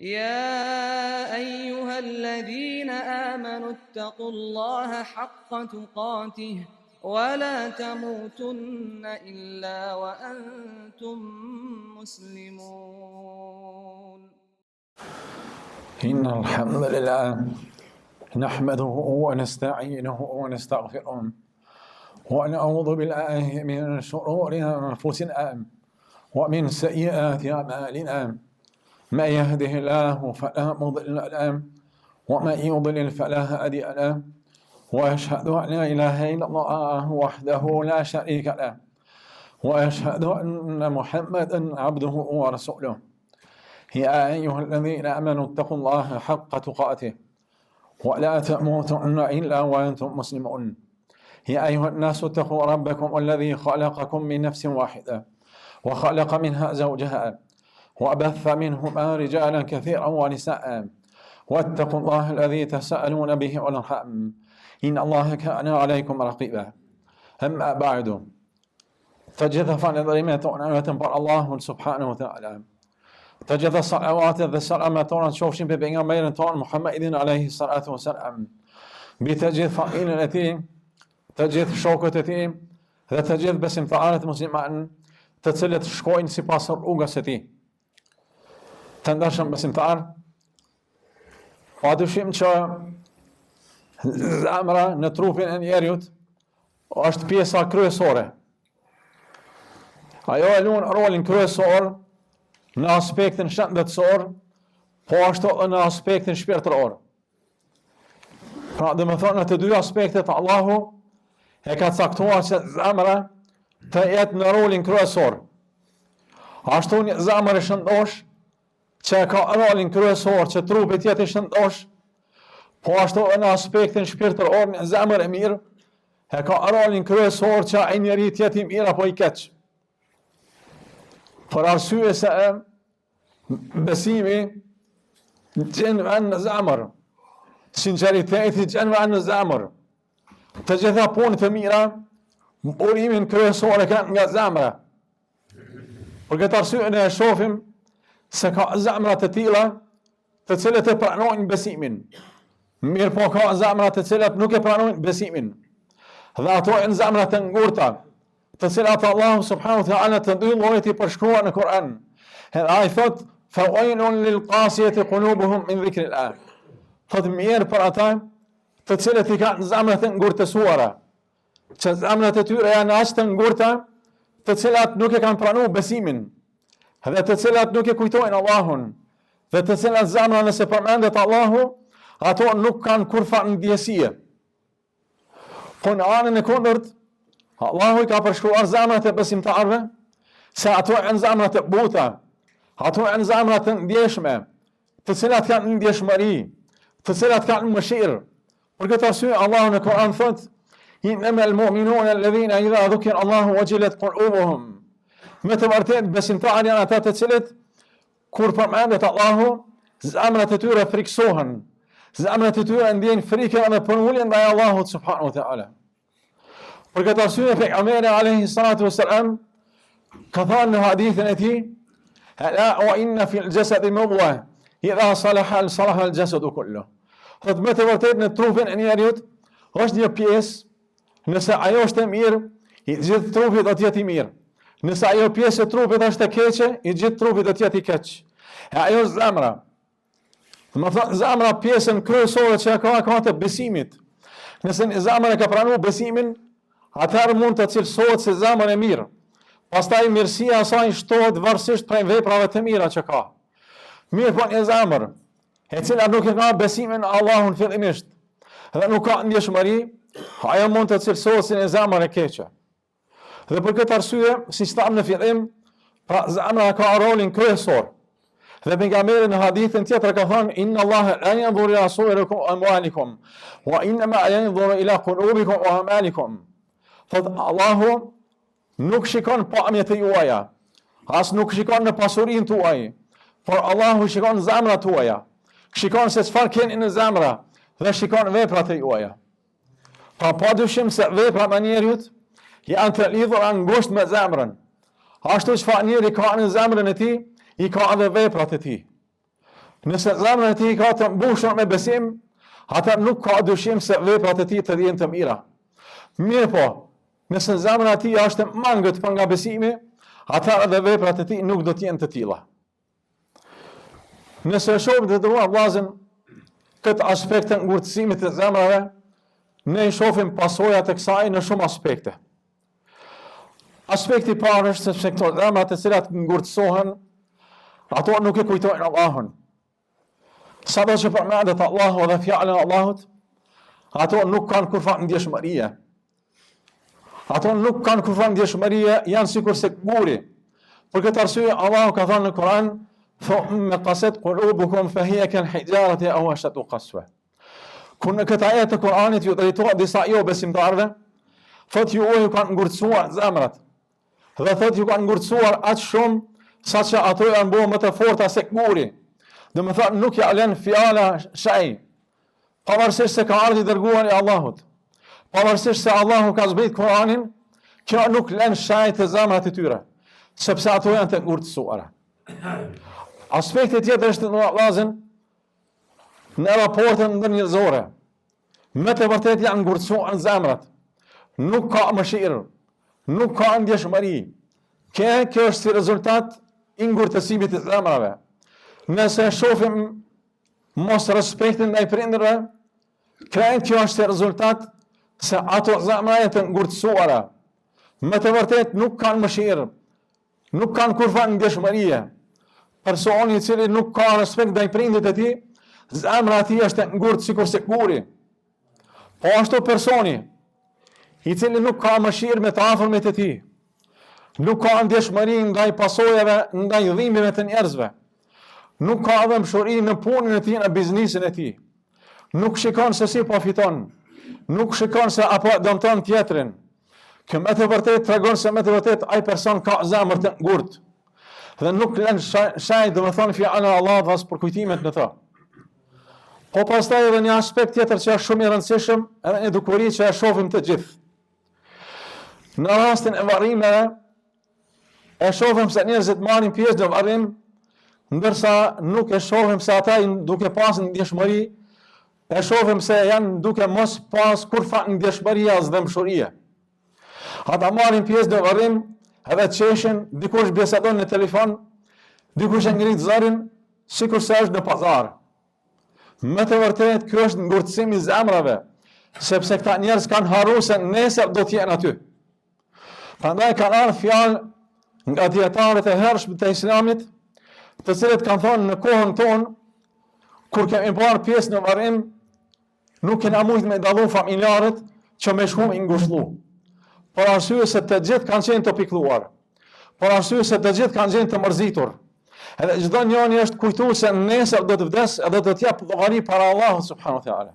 يا أيها الذين آمنوا اتقوا الله حق تقاته ولا تموتن إلا وأنتم مسلمون. إن الحمد لله نحمده ونستعينه ونستغفره ونعوذ بالله من شرور أنفسنا ومن سيئات أعمالنا، من يهده الله فلا مضل له ومن يضلل فلا هادي له، وأشهد أن لا إله إلا الله وحده لا شريك له، وأشهد أن محمدا عبده ورسوله. يا أيها الذين آمنوا اتقوا الله حق تقاته ولا تموتن إلا وأنتم مسلمون. يا أيها الناس اتقوا ربكم الذي خلقكم من نفس واحدة وخلق منها زوجها وبث منهما رجالا كثيرا ونساء، واتقوا الله الذي تساءلون به والأرحام إن الله كان عليكم رقيبا. أما بعد، تجد فنظرمة بر الله سبحانه وتعالى، تجد الصلوات والسلامات شوفشين ببيغمبرين طول محمد عليه الصلاة والسلام، بتجد فائلتي تجد shokët dhe të gjithë besimtarët musliman të cilët shkojnë sipas rrugës së tij. Të ndershëm besimtar, padyshim që zemra në trupin e njerit është pjesa kryesore. Ajo e luan rolin kryesor në aspektin shëndetësor, po ashtu edhe në aspektin shpirtëror. Pra, dhe më thonë, në të dy aspektet Allahu e ka caktuar që zemra të jetë në rolin kryesor. Ashtu një zemër e shëndosh që ka rolin kryesor që trupit jetë i shëndosh, po ashtu në aspektin shpirtëror një zemër e mirë e ka rolin kryesor që ai njeri jetë i mirë apo i keq. Për arsye se besimi gjen në zemër, sinqeriteti gjen në zemër. Të gjitha punët e mira, burimin kryesor e kanë nga zemra. Për këtë arsye ne e shohim se ka zemra të tilla të cilët e pranojnë besimin. Mirë po ka zemra të cilat nuk e pranojnë besimin. Dhe ato janë zemra të ngurta, të cilat Allahu subhanahu wa taala të dy llojet i përshkruan në Kur'an. Edhe ai thot: "Fawailun lil qasiyati qulubuhum min dhikrillah." Thot mirë për ata të cilët i kanë zemrat e ngurtësuara, që zemrat e tyre janë aq të ngurta, të cilat nuk e kanë pranuar besimin, dhe të cilat nuk e kujtojnë Allahun, dhe të cilat zemra nëse përmendet Allahu, ato nuk kanë kur fat ndjesie. Po në anën e kundërt, Allahu i ka përshkruar zemrat e besimtarëve se ato janë zemra të buta, ato janë zemra të ndjeshme, të cilat kanë ndjeshmëri, të cilat kanë mëshirë. Për këtë arsye Allahu në Kur'an thot: "Innamal mu'minuna alladhina idha dhukira Allahu wajilat qulubuhum." Me të vërtetë besimtarët janë ata të cilët kur përmendet Allahu, zemrat e tyre friksohen, zemrat e tyre ndjejnë frikë dhe përuljen ndaj Allahut subhanahu wa taala. Për këtë arsye pejgamberi alayhi salatu wassalam ka thënë në hadithin e tij: "Ala wa inna fil jasadi mudghah idha salaha salaha al jasadu kulluh." Thot me të vërtetë në trupin e njerit është një pjesë, nëse ajo është e mirë, i gjithë trupi do të jetë i mirë. Nëse ajo pjesë e trupit është e keqe, i gjithë trupi do të jetë i keq. E ajo është zemra. Më thonë zemra pjesën kryesore që ka të besimit. Nëse një zemër e ka pranuar besimin, atëherë mund të cilësohet se zemër e mirë. Pastaj mirësia e saj shtohet varësisht prej veprave të mira që ka. Mirë po një zemër e cila nuk e ka besimin në Allahun fillimisht dhe nuk ka ndjeshmëri, ajo mund të cilësohet si një zemër e keqe. Dhe për këtë arsye, si tham në fillim, pra zemra ka rolin kryesor. Dhe pejgamberi në hadithin tjetër ka thënë: "Inna Allaha la yanzuru ila suwarikum wa amwalikum, wa innama yanzuru ila qulubikum wa a'malikum." Thot Allahu nuk shikon pamjet e juaja, as nuk shikon në pasurinë tuaj, por Allahu shikon zemrat tuaja. Shikon se çfarë keni në zemra dhe shikon veprat e juaja. Pa padyshim se veprat e njerit janë të lidhura ngushtë me zemrën. Ashtu çfarë njeri ka në zemrën e tij, i ka edhe veprat e tij. Nëse zemra e tij ka të mbushur me besim, ata nuk ka dyshim se veprat e tij të jenë të mira. Mirë po, nëse zemra e tij është mangët për nga besimi, ata edhe veprat e tij nuk do të jenë të tilla. Nëse shohim të dëruar vllazën këtë aspekt të ngurtësimit të zemrave, ne shohim pasojat e kësaj në shumë aspekte. Aspekti i parë është sepse këto zemra të cilat ngurtësohen, ato nuk e kujtojnë Allahun. Sado që përmendet Allahu dhe fjalën e Allahut, ato nuk kanë kurfar ndjeshmërie. Ato nuk kanë kurfar ndjeshmërie, janë sikur se guri. Për këtë arsye Allahu ka thënë në Kur'an: "Thumma qasat qulubukum fa hiya kal hijarati aw ashaddu qaswa." Kur në këtë ajet të Kur'anit ju drejtohet disa jo besimtarëve, thotë ju kanë ngurtësuar zemrat. Dhe thotë ju kanë ngurtësuar aq shumë saqë ato janë bërë më të forta se guri. Dhe më thënë nuk ja lën fjala shaj, pavarësisht se ka ardhur i dërguari i Allahut, pavarësisht se Allahu ka zbrit Kur'anin, kjo nuk lën shaj të zemrat e tyre, sepse ato janë të ngurtësuara. Aspekti tjetër është në vllazën në raportet ndërnjerëzore. Me të vërtetë janë ngurtësuar zemrat. Nuk ka mëshirë, nuk ka ndjeshmëri. Kjo është si rezultat i ngurtësimit të zemrave. Nëse shohim mos respektin ndaj prindërve, kjo është si rezultat se ato zemra janë të ngurtësuara. Me të vërtetë nuk kanë mëshirë, nuk kanë kurfar ndjeshmërie. Personi i cili nuk ka respekt ndaj prindit e tij, zemra e tij është e ngurtë sikur se guri. Po ashtu personi i cili nuk ka mëshirë me të afërmit e tij, nuk ka ndjeshmëri ndaj pasojave, ndaj dhimbjeve të njerëzve, nuk ka dëmshuri në punën e tij, në biznesin e tij, nuk shikon se si po fiton, nuk shikon se apo dëmton tjetrin. Kjo me të vërtetë tregon se me të vërtetë ai person ka zemër të ngurtë dhe nuk lën shaj, domethënë fjalën e Allahut as për kujtimet në to. Po pastaj edhe një aspekt tjetër që është shumë i rëndësishëm, edhe një dukuri që e shohim të gjithë. Në rastin e varrimeve, e shohim se njerëzit marrin pjesë në varrim, ndërsa nuk e shohim se ata duke pasur ndjeshmëri, e shohim se janë duke mos pas kurfar ndjeshmëri as dëmshurie. Ata marrin pjesë në varrim, edhe qeshin, dikush bisedon në telefon, dikush e ngrit zërin, sikur se është në pazar. Me të vërtetë, kjo është ngurtësim i zemrave, sepse këta njerëz kanë harruar se nesër do të jenë aty. Prandaj kanë ardhur fjalë nga dietarët e hershëm të Islamit, të cilët kanë thonë në kohën tonë, kur kemi bërë pjesë në varrim, nuk kena mujt me dallu familjarët që me shumë i ngushëllu. Por arsye se të gjithë kanë qenë të pikëlluar. Por arsye se të gjithë kanë qenë të mërzitur. Edhe çdo njëri është kujtuar se nesër do të vdes edhe do të jap llogari para Allahut subhanahu wa taala.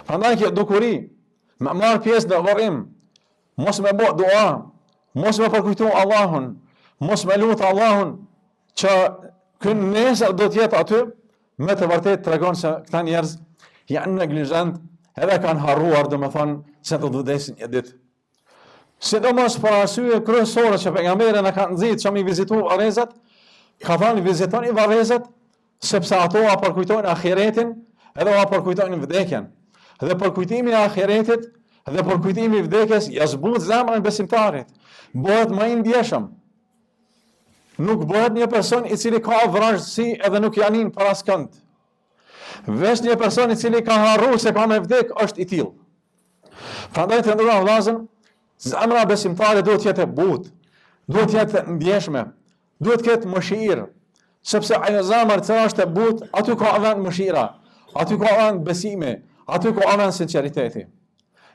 Prandaj kjo dukuri, me marr pjesë në varrim, mos me bë dua, mos me përkujtu Allahun, mos me lut Allahun që ky nesër do të jetë aty, me të vërtetë tregon se këta njerëz janë neglizhent, edhe kanë harruar domethënë se do të vdesin një ditë. Sidomos për arsye kryesore që pejgamberi na ka nxit që mi vizitu varrezat, ka thënë vizitoni varrezat sepse ato a përkujtojnë ahiretin edhe a përkujtojnë vdekjen. Dhe përkujtimi i ahiretit dhe përkujtimi i vdekjes ja zbut zemrën besimtarit. Bëhet më i ndjeshëm. Nuk bëhet një person i cili ka vrazhdsi edhe nuk janin për askënd. Veç një person i cili ka harruar se ka me vdek është i tillë. Prandaj të ndërua vllazën, zemra besimtare duhet të jetë e butë, duhet të jetë ndjeshme, duhet të ketë mëshirë, sepse ajo zemër që është e butë, aty ka vend mëshira, aty ka vend besimi, aty ka vend sinqeriteti.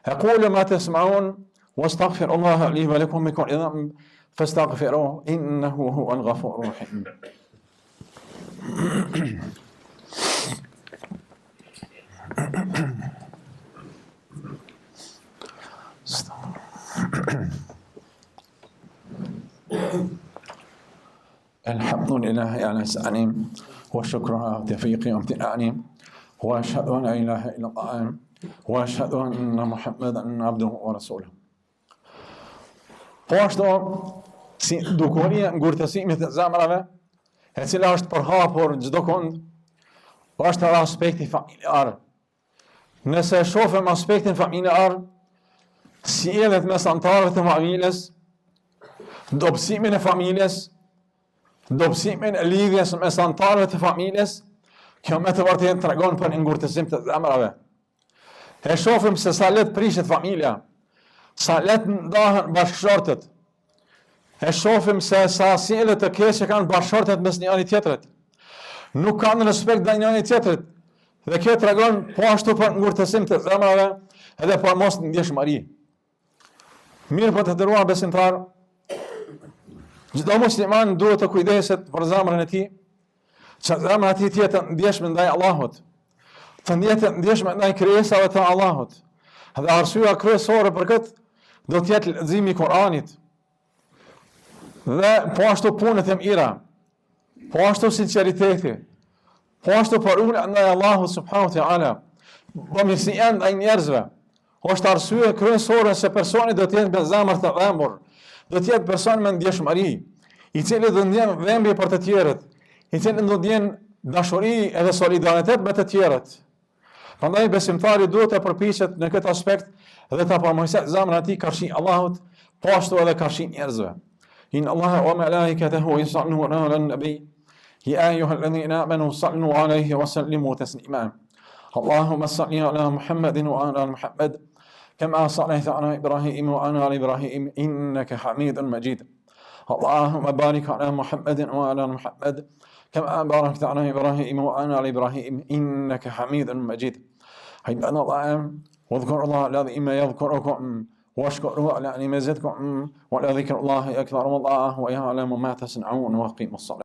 Aqulu ma tasma'un wastaghfirullaha li wa lakum min kulli dhanbin fastaghfiruhu innahu huwal ghafurur rahim. الحمد لله على إحسانه والشكر على توفيقه وامتنانه وأشهد أن لا إله إلا الله وأشهد أن محمدا عبده ورسوله. Po ashtu si dukuria ngurtësimit të zemrave, e cila është përhapur çdo kund, është edhe aspekti familjar. Nëse e shohim aspektin familjar, sjelljet mes anëtarëve të familjes, dobësimin e familjes, dobësimin e lidhjes mes anëtarëve të familjes, kjo me të vërtetë tregon për një ngurtësim të zemrave. E shohim se sa let prishet familja, sa let ndahen bashkëshortët. E shohim se sa sjellje të keqe kanë bashkëshortët mes njëri tjetrit. Nuk kanë respekt ndaj njëri tjetrit. Dhe kjo tregon po ashtu për ngurtësim të zemrave edhe për mos ndjeshmëri. Mirë po të nderuar besimtar, çdo musliman duhet të kujdeset për zemrën e tij, që zemra e tij të jetë ndjeshme ndaj Allahut, të jetë ndjeshme ndaj krijesave të Allahut. Dhe arsyeja kryesore për këtë do të jetë leximi i Kuranit. Dhe po ashtu punët e mira, po ashtu sinqeriteti, po ashtu parula ndaj Allahut subhanahu wa taala, bamirësia ndaj njerëzve. Është arsye kryesore se personi do të jetë me zemër të dhëmbur, do të jetë person me ndjeshmëri, i cili do ndjen dhëmbje për të tjerët, i cili do ndjen dashuri edhe solidaritet me të tjerët. Prandaj besimtari duhet të përpiqet në këtë aspekt dhe të pamojësoj zemrën e tij karshi Allahut, po ashtu edhe karshi njerëzve. Inna Allaha wa malaikatahu yusalluna 'alan nabi ya ayyuhalladhina amanu sallu 'alayhi wa sallimu taslima. Allahumma salli 'ala Muhammadin wa 'ala Muhammad كما صليت على إبراهيم وعلى آل إبراهيم إنك حميد مجيد. اللهم بارك على محمد وعلى محمد كما باركت على إبراهيم وعلى آل إبراهيم إنك حميد مجيد. عباد الله واذكروا الله العظيم يذكركم واشكروا على نعمته يزدكم ولذكر الله أكبر والله يعلم ما تصنعون وأقيموا الصلاة.